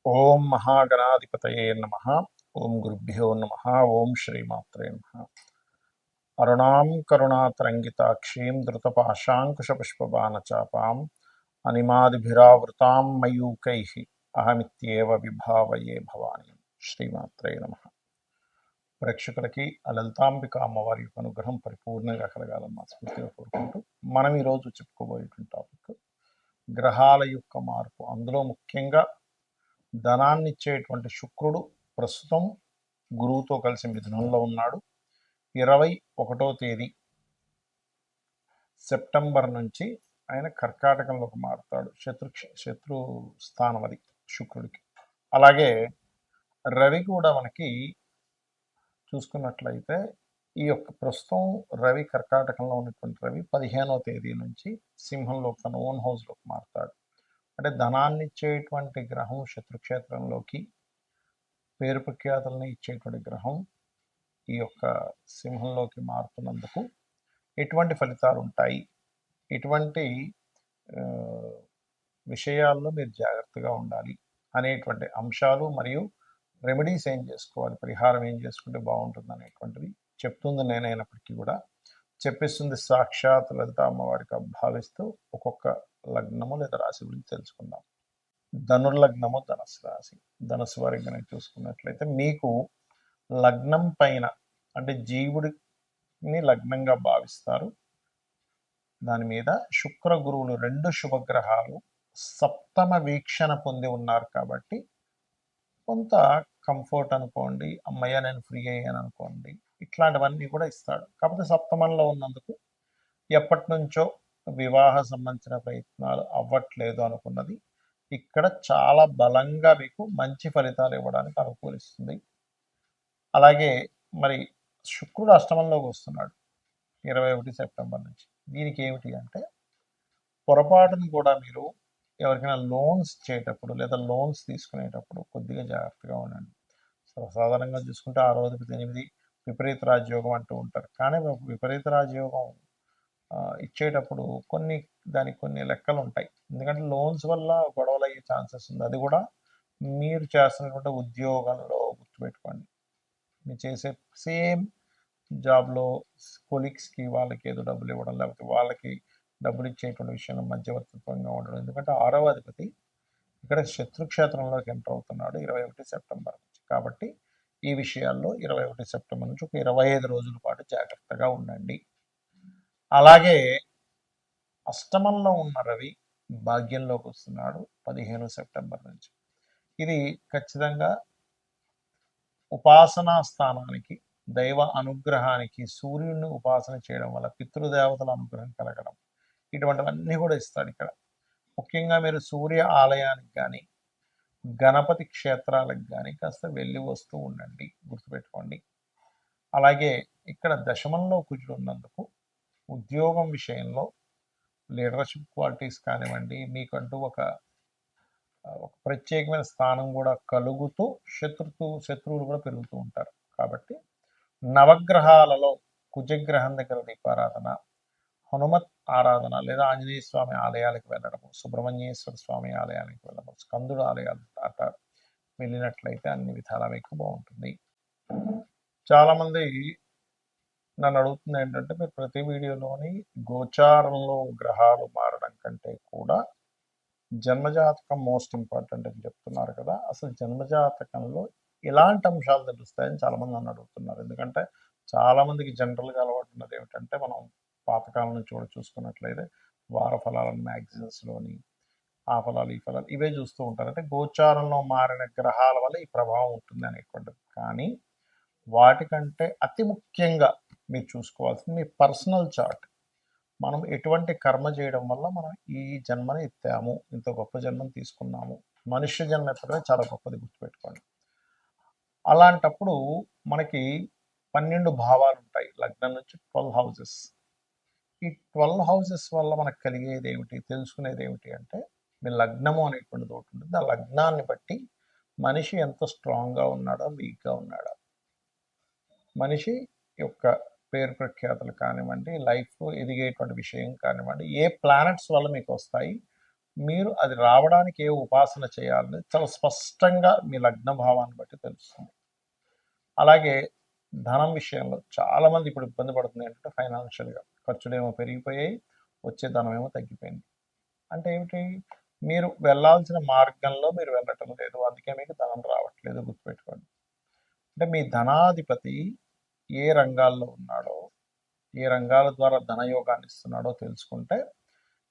ఓం మహాగణాధిపతయే నమః. ఓం గురుభ్యో నమః. ఓం శ్రీమాత్రే నమః. అరుణాం కరుణాతరంగితాక్షీం ధృతపాశాంకుశపుష్పబాణచాపాం అనిమాదిభిరావృతాం మయూకైః అహమిత్యేవ విభావయే భవాని. శ్రీమాత్రే నమః. ప్రేక్షకులకి ఆ లలితాంబిక అమ్మవారి యొక్క అనుగ్రహం పరిపూర్ణంగా కలగాలని మనస్ఫూర్తిగా కోరుకుంటూ మనం ఈరోజు చెప్పుకోబోయేటువంటి టాపిక్ గ్రహాల యొక్క మార్పు. అందులో ముఖ్యంగా ధనాన్ని ఇచ్చేటువంటి శుక్రుడు ప్రస్తుతం గురువుతో కలిసి మిథునంలో ఉన్నాడు. 21వ తేదీ సెప్టెంబర్ నుంచి ఆయన కర్కాటకంలోకి మారుతాడు. శత్రు స్థానం అది శుక్రుడికి. అలాగే రవి కూడా మనకి చూసుకున్నట్లయితే ఈ యొక్క ప్రస్తుతం రవి కర్కాటకంలో ఉన్నటువంటి రవి 15వ తేదీ నుంచి సింహంలోకి తన ఓన్ హౌస్లోకి మారుతాడు. అంటే ధనాన్ని ఇచ్చేటువంటి గ్రహం శత్రుక్షేత్రంలోకి, పేరు ప్రఖ్యాతులని ఇచ్చేటువంటి గ్రహం ఈ యొక్క సింహంలోకి మారుతున్నందుకు ఎటువంటి ఫలితాలు ఉంటాయి, ఎటువంటి విషయాల్లో మీరు జాగ్రత్తగా ఉండాలి అనేటువంటి అంశాలు మరియు రెమెడీస్ ఏం చేసుకోవాలి, పరిహారం ఏం చేసుకుంటే బాగుంటుంది అనేటువంటిది చెప్తుంది నేనైనప్పటికీ కూడా చెప్పిస్తుంది సాక్షాత్ లలిత అమ్మవారికి భావిస్తూ ఒక్కొక్క లగ్నము లేదా రాశి గురించి తెలుసుకుందాం. ధనుర్లగ్నము ధనస్సు రాశి. ధనస్సు వారికి కనుక చూసుకున్నట్లయితే మీకు లగ్నం పైన అంటే జీవుడిని లగ్నంగా భావిస్తారు. దాని మీద శుక్ర గురువులు రెండు శుభగ్రహాలు సప్తమ వీక్షణ పొంది ఉన్నారు కాబట్టి కొంత కంఫర్ట్ అనుకోండి, అమ్మయ్య నేను ఫ్రీ అయ్యాను అనుకోండి, ఇట్లాంటివన్నీ కూడా ఇస్తాడు. కాకపోతే సప్తమంలో ఉన్నందుకు ఎప్పటి నుంచో వివాహ సంబంధించిన ప్రయత్నాలు అవ్వట్లేదు అనుకున్నది ఇక్కడ చాలా బలంగా మీకు మంచి ఫలితాలు ఇవ్వడానికి అనుకూలిస్తుంది. అలాగే మరి శుక్రుడు అష్టమంలోకి వస్తున్నాడు 21 సెప్టెంబర్ నుంచి. దీనికి ఏమిటి అంటే పొరపాటును కూడా మీరు ఎవరికైనా లోన్స్ ఇచ్చేటప్పుడు లేదా లోన్స్ తీసుకునేటప్పుడు కొద్దిగా జాగ్రత్తగా ఉండండి. సాధారణంగా చూసుకుంటే 6/8 విపరీత రాజయోగం అంటూ ఉంటారు. కానీ విపరీత రాజయోగం ఇచ్చేటప్పుడు దానికి కొన్ని లెక్కలు ఉంటాయి. ఎందుకంటే లోన్స్ వల్ల గొడవలు అయ్యే ఛాన్సెస్ ఉంది. అది కూడా మీరు చేస్తున్నటువంటి ఉద్యోగంలో గుర్తుపెట్టుకోండి. మీరు చేసే సేమ్ జాబ్లో కొలీగ్స్కి వాళ్ళకి ఏదో డబ్బులు ఇవ్వడం, లేకపోతే వాళ్ళకి డబ్బులు ఇచ్చేటువంటి విషయంలో మధ్యవర్తిత్వంగా ఉండడం. ఎందుకంటే 6వ అధిపతి ఇక్కడ శత్రుక్షేత్రంలోకి ఎంటర్ అవుతున్నాడు 21 సెప్టెంబర్ నుంచి. కాబట్టి ఈ విషయాల్లో 21 సెప్టెంబర్ నుంచి ఒక 25 రోజుల పాటు జాగ్రత్తగా ఉండండి. అలాగే అష్టమంలో ఉన్న రవి భాగ్యంలోకి వస్తున్నాడు 15 సెప్టెంబర్ నుంచి. ఇది ఖచ్చితంగా ఉపాసనా స్థానానికి, దైవ అనుగ్రహానికి, సూర్యుడిని ఉపాసన చేయడం వల్ల పితృదేవతల అనుగ్రహం కలగడం, ఇటువంటివన్నీ కూడా ఇస్తాడు ఇక్కడ. ముఖ్యంగా మీరు సూర్య ఆలయానికి కానీ గణపతి క్షేత్రాలకు కానీ కాస్త వెళ్ళి వస్తూ ఉండండి, గుర్తుపెట్టుకోండి. అలాగే ఇక్కడ దశమంలో కుజుడు ఉన్నందుకు ఉద్యోగం విషయంలో లీడర్షిప్ క్వాలిటీస్ కానివ్వండి, మీకంటూ ఒక ప్రత్యేకమైన స్థానం కూడా కలుగుతూ శత్రువులు కూడా పెరుగుతూ ఉంటారు. కాబట్టి నవగ్రహాలలో కుజగ్రహం దగ్గర దీపారాధన, హనుమత్ ఆరాధన లేదా ఆంజనేయ స్వామి ఆలయాలకు వెళ్ళడము, సుబ్రహ్మణ్యేశ్వర స్వామి ఆలయానికి వెళ్ళడము, స్కందుడు ఆలయాలు దాట వెళ్ళినట్లయితే అన్ని విధాలా మీకు బాగుంటుంది. చాలామంది నన్ను అడుగుతుంది ఏంటంటే, మీరు ప్రతి వీడియోలోని గోచారంలో గ్రహాలు మారడం కంటే కూడా జన్మజాతకం మోస్ట్ ఇంపార్టెంట్ అని చెప్తున్నారు కదా. అసలు జన్మజాతకంలో ఎలాంటి అంశాలు తెలుస్తాయని చాలామంది నన్ను అడుగుతున్నారు. ఎందుకంటే చాలామందికి జనరల్గా అలవాటు ఉన్నది ఏమిటంటే, మనం పాతకాలం నుంచి కూడా చూసుకున్నట్లయితే వార ఫలాలను మ్యాగజైన్స్లోని ఆ ఫలాలు ఈ ఫలాలు ఇవే చూస్తూ ఉంటారు. అంటే గోచారంలో మారిన గ్రహాల వల్ల ఈ ప్రభావం ఉంటుంది అనేటువంటిది. కానీ వాటికంటే అతి ముఖ్యంగా మీరు చూసుకోవాల్సింది మీ పర్సనల్ చార్ట్. మనం ఎటువంటి కర్మ చేయడం వల్ల మనం ఈ జన్మని ఎత్తాము, ఇంత గొప్ప జన్మని తీసుకున్నాము. మనుష్య జన్మ ఎత్తడమే చాలా గొప్పది, గుర్తుపెట్టుకోండి. అలాంటప్పుడు మనకి 12 భావాలు ఉంటాయి, లగ్నం నుంచి 12 హౌసెస్. ఈ 12 హౌసెస్ వల్ల మనకు కలిగేది ఏమిటి, తెలుసుకునేది ఏమిటి అంటే, మీ లగ్నము అనేటువంటిది ఒకటి ఉంటుంది. ఆ లగ్నాన్ని బట్టి మనిషి ఎంత స్ట్రాంగ్గా ఉన్నాడా, వీక్గా ఉన్నాడా, మనిషి యొక్క పేరు ప్రఖ్యాతులు కానివ్వండి, లైఫ్లో ఎదిగేటువంటి విషయం కానివ్వండి, ఏ ప్లానెట్స్ వల్ల మీకు వస్తాయి, మీరు అది రావడానికి ఏ ఉపాసన చేయాలని చాలా స్పష్టంగా మీ లగ్న భావాన్ని బట్టి తెలుస్తుంది. అలాగే ధనం విషయంలో చాలామంది ఇప్పుడు ఇబ్బంది పడుతుంది ఏంటంటే ఫైనాన్షియల్గా ఖర్చులేమో పెరిగిపోయాయి, వచ్చే ధనం ఏమో తగ్గిపోయింది. అంటే ఏమిటి, మీరు వెళ్ళాల్సిన మార్గంలో మీరు వెళ్ళటం లేదు, అందుకే మీకు ధనం రావట్లేదు. గుర్తుపెట్టుకోండి. అంటే మీ ధనాధిపతి ఏ రంగాల్లో ఉన్నాడో, ఏ రంగాల ద్వారా ధనయోగాన్ని ఇస్తున్నాడో తెలుసుకుంటే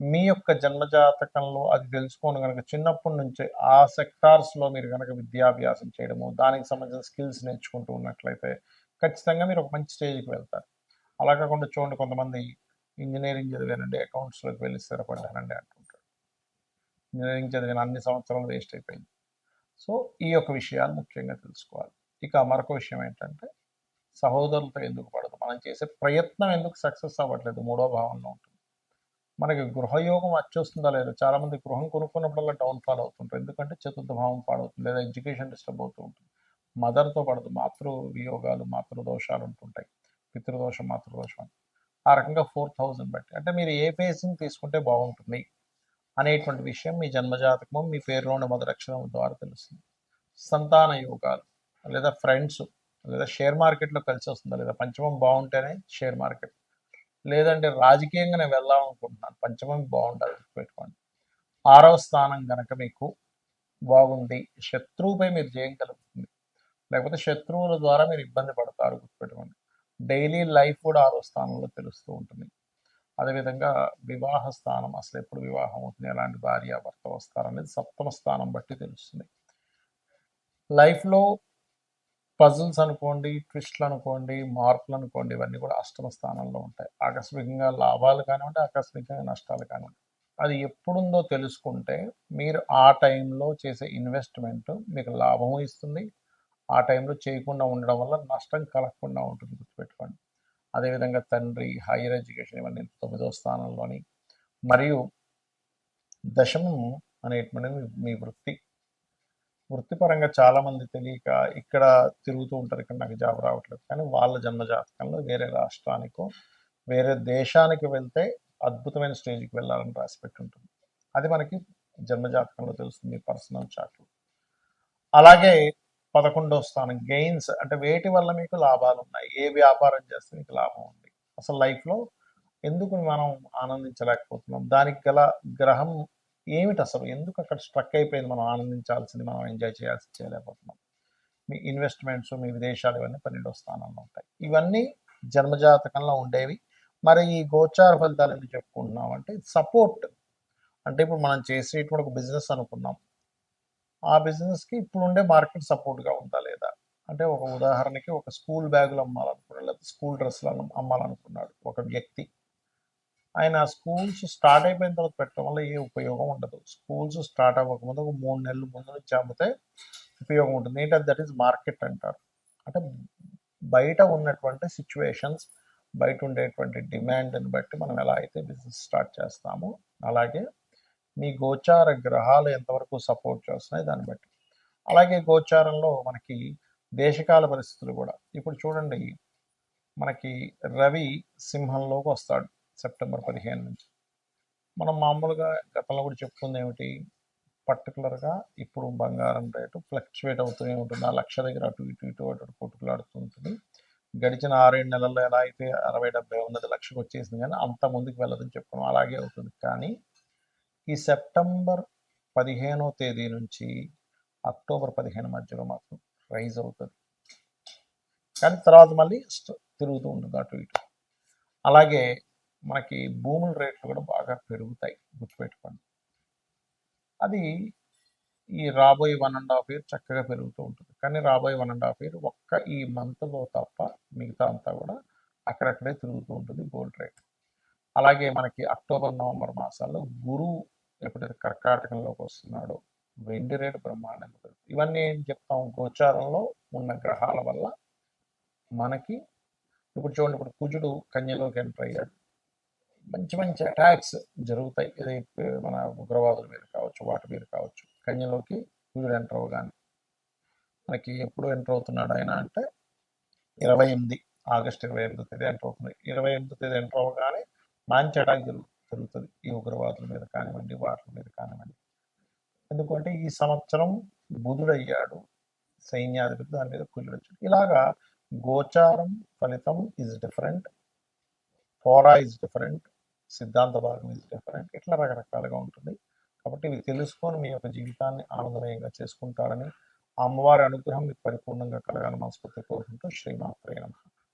మీ యొక్క జన్మజాతకంలో అది తెలుసుకొని కనుక చిన్నప్పటి నుంచే ఆ సెక్టార్స్లో మీరు కనుక విద్యాభ్యాసం చేయడము, దానికి సంబంధించిన స్కిల్స్ నేర్చుకుంటూ ఉన్నట్లయితే ఖచ్చితంగా మీరు ఒక మంచి స్టేజ్కి వెళ్తారు. అలా కాకుండా చూడండి, కొంతమంది ఇంజనీరింగ్ చదివానండి అకౌంట్స్లోకి వెళ్ళి స్థిరపడ్డానండి అంటుంటారు. ఇంజనీరింగ్ చదివిన అన్ని సంవత్సరాలు వేస్ట్ అయిపోయింది. సో ఈ యొక్క విషయాలు ముఖ్యంగా తెలుసుకోవాలి. ఇక మరొక విషయం ఏంటంటే సహోదరులతో ఎందుకు పడదు, మనం చేసే ప్రయత్నం ఎందుకు సక్సెస్ అవ్వట్లేదు, మూడో భావంలో ఉంటుంది. మనకి గృహయోగం వచ్చేస్తుందా లేదా, చాలామంది గృహం కొనుక్కున్నప్పుడల్లా డౌన్ఫాల్ అవుతుంటారు. ఎందుకంటే చతుర్థ భావం పాడవుతుంది, లేదా ఎడ్యుకేషన్ డిస్టర్బ్ అవుతూ ఉంటుంది. మదర్తో పడదు, మాతృ వియోగాలు, మాతృదోషాలు ఉంటుంటాయి, పితృదోషం, మాతృదోషం. ఆ రకంగా 4000 బట్టి అంటే మీరు ఏ ఫేసింగ్ తీసుకుంటే బాగుంటుంది అనేటువంటి విషయం మీ జన్మజాతకము, మీ పేరులోని మొదటి అక్షరం ద్వారా తెలుస్తుంది. సంతాన యోగాలు, లేదా ఫ్రెండ్స్, లేదా షేర్ మార్కెట్లో కలిసి వస్తుందా లేదా, పంచమం బాగుంటేనే షేర్ మార్కెట్, లేదంటే రాజకీయంగా నేను వెళ్దామనుకుంటున్నాను, పంచమం బాగుండాలి. పెట్టుకోండి. 6వ స్థానం కనుక మీకు బాగుంది, శత్రువుపై మీరు జయం కలుగుతుంది, లేకపోతే శత్రువుల ద్వారా మీరు ఇబ్బంది పడతారు. గుర్తుపెట్టుకోండి. డైలీ లైఫ్ కూడా 6వ స్థానంలో తెలుస్తూ ఉంటుంది. అదేవిధంగా వివాహ స్థానం, అసలు ఎప్పుడు వివాహం అవుతుంది, ఎలాంటి భార్య భర్త వస్తారనేది 7వ స్థానం బట్టి తెలుస్తుంది. లైఫ్లో పజిల్స్ అనుకోండి, ట్విస్ట్లు అనుకోండి, మార్పులు అనుకోండి, ఇవన్నీ కూడా 8వ స్థానంలో ఉంటాయి. ఆకస్మికంగా లాభాలు కానివ్వండి, ఆకస్మికంగా నష్టాలు కానివ్వండి, అది ఎప్పుడుందో తెలుసుకుంటే మీరు ఆ టైంలో చేసే ఇన్వెస్ట్మెంట్ మీకు లాభం ఇస్తుంది. ఆ టైంలో చేయకుండా ఉండడం వల్ల నష్టం కలగకుండా ఉంటుంది. గుర్తుపెట్టుకోండి. అదేవిధంగా తండ్రి, హైయర్ ఎడ్యుకేషన్, ఇవన్నీ 9వ స్థానంలోని. మరియు దశమం అనేటువంటిది మీ వృత్తి. వృత్తిపరంగా చాలామంది తెలియక ఇక్కడ తిరుగుతూ ఉంటారు, ఇక్కడ నాకు జాబ్ రావట్లేదు, కానీ వాళ్ళ జన్మజాతకంలో వేరే రాష్ట్రానికో వేరే దేశానికి వెళ్తే అద్భుతమైన స్టేజ్కి వెళ్ళాలని రాసిపెట్టి ఉంటుంది. అది మనకి జన్మజాతకంలో తెలుస్తుంది, పర్సనల్ చార్ట్లో. అలాగే 11వ స్థానం గెయిన్స్, అంటే వేటి వల్ల మీకు లాభాలు ఉన్నాయి, ఏ వ్యాపారం చేస్తే మీకు లాభం ఉంది, అసలు లైఫ్లో ఎందుకు మనం ఆనందించలేకపోతున్నాం, దానికి గల గ్రహం ఏమిటి, అసలు ఎందుకు అక్కడ స్ట్రక్ అయిపోయింది, మనం ఆనందించాల్సింది మనం ఎంజాయ్ చేయాల్సింది చేయలేకపోతున్నాం. మీ ఇన్వెస్ట్మెంట్స్, మీ విదేశాలు, ఇవన్నీ 12వ స్థానంలో ఉంటాయి. ఇవన్నీ జన్మజాతకంలో ఉండేవి. మరి ఈ గోచార ఫలితాలు ఎందుకు చెప్పుకుంటున్నాం అంటే సపోర్ట్. అంటే ఇప్పుడు మనం చేసేటువంటి ఒక బిజినెస్ అనుకున్నాం, ఆ బిజినెస్కి ఇప్పుడు ఉండే మార్కెట్ సపోర్ట్గా ఉందా లేదా. అంటే ఒక ఉదాహరణకి ఒక స్కూల్ బ్యాగులు అమ్మాలనుకున్నాడు, లేదా స్కూల్ డ్రెస్సులు అమ్మాలనుకున్నాడు ఒక వ్యక్తి. ఆయన స్కూల్స్ స్టార్ట్ అయిపోయిన తర్వాత పెట్టడం వల్ల ఏ ఉపయోగం ఉండదు. స్కూల్స్ స్టార్ట్ అవ్వకముందు ఒక 3 నెలలు ముందు నుంచి అమ్మితే ఉపయోగం ఉంటుంది. ఏంటంటే దట్ ఈస్ మార్కెట్ అంటారు. అంటే బయట ఉన్నటువంటి సిచ్యువేషన్స్, బయట ఉండేటువంటి డిమాండ్ని బట్టి మనం ఎలా అయితే బిజినెస్ స్టార్ట్ చేస్తామో, అలాగే మీ గోచార గ్రహాలు ఎంతవరకు సపోర్ట్ చేస్తున్నాయి దాన్ని బట్టి. అలాగే గోచారంలో మనకి దేశకాల పరిస్థితులు కూడా. ఇప్పుడు చూడండి, మనకి రవి సింహంలోకి వస్తాడు సెప్టెంబర్ 15 నుంచి. మనం మామూలుగా గతంలో కూడా చెప్పుకుంది ఏమిటి, పర్టికులర్గా ఇప్పుడు బంగారం రేటు ఫ్లక్చువేట్ అవుతూనే ఉంటుంది. ఆ లక్ష దగ్గర అటు ఇటు ఇటు అటు కొట్టుకులాడుతూ ఉంటుంది. గడిచిన 6-7 నెలల్లో ఎలా అయితే 60-70 ఉన్నది లక్షకు వచ్చేసింది, కానీ అంత ముందుకు వెళ్ళదని చెప్పుకున్నాం. అలాగే అవుతుంది. కానీ ఈ సెప్టెంబర్ 15వ తేదీ నుంచి అక్టోబర్ 15 మధ్యలో మాత్రం రైజ్ అవుతుంది, కానీ తర్వాత మళ్ళీ తిరుగుతూ ఉంటుంది అటు ఇటు. అలాగే మనకి భూముల రేట్లు కూడా బాగా పెరుగుతాయి. గుర్తుపెట్టుకోండి. అది ఈ రాబోయే 1.5 ఇయర్ చక్కగా పెరుగుతూ ఉంటుంది. కానీ రాబోయే 1.5 ఇయర్ ఒక్క ఈ మంత్లో తప్ప మిగతా అంతా కూడా అక్కడక్కడే తిరుగుతూ ఉంటుంది గోల్డ్ రేట్. అలాగే మనకి అక్టోబర్, నవంబర్ మాసాల్లో గురువు ఎప్పుడైతే కర్కాటకంలోకి వస్తున్నాడో వెండి రేటు బ్రహ్మాండంగా పెరుగుతుంది. ఇవన్నీ ఏం చెప్తాం, గోచారంలో ఉన్న గ్రహాల వల్ల మనకి. ఇప్పుడు చూడండి, ఇప్పుడు కుజుడు కన్యలోకి ఎంటర్ అయ్యాడు, మంచి మంచి అటాక్స్ జరుగుతాయి. ఇది మన ఉగ్రవాదుల మీద కావచ్చు, వాటి మీద కావచ్చు. కన్యలోకి కుజుడు ఎంటర్ అవ్వగానే మనకి ఎప్పుడు ఎంటర్ అవుతున్నాడు ఆయన అంటే 28 ఆగస్టు 28వ తేదీ ఎంటర్ అవుతుంది. 28వ తేదీ ఎంటర్ అవ్వగానే మంచి అటాక్ జరుగుతుంది. పెరుగుతుంది, ఈ ఉగ్రవాదుల మీద కానివ్వండి, వాటి మీద కానివ్వండి. ఎందుకంటే ఈ సంవత్సరం బుధుడయ్యాడు సైన్యాధిపతి, దాని మీద కుజుడు వచ్చాడు. ఇలాగా గోచారం ఫలితం ఈజ్ డిఫరెంట్, ఫోరా ఈజ్ డిఫరెంట్, సిద్ధాంత భాగం ఈజ్ డిఫరెంట్, ఇట్లా రకరకాలుగా ఉంటుంది. కాబట్టి ఇవి తెలుసుకొని మీ యొక్క జీవితాన్ని ఆనందమయంగా చేసుకుంటారని, అమ్మవారి అనుగ్రహం మీకు పరిపూర్ణంగా కలగాలని మనస్ఫూర్తిగా కోరుకుంటూ శ్రీమాత్రే నమః.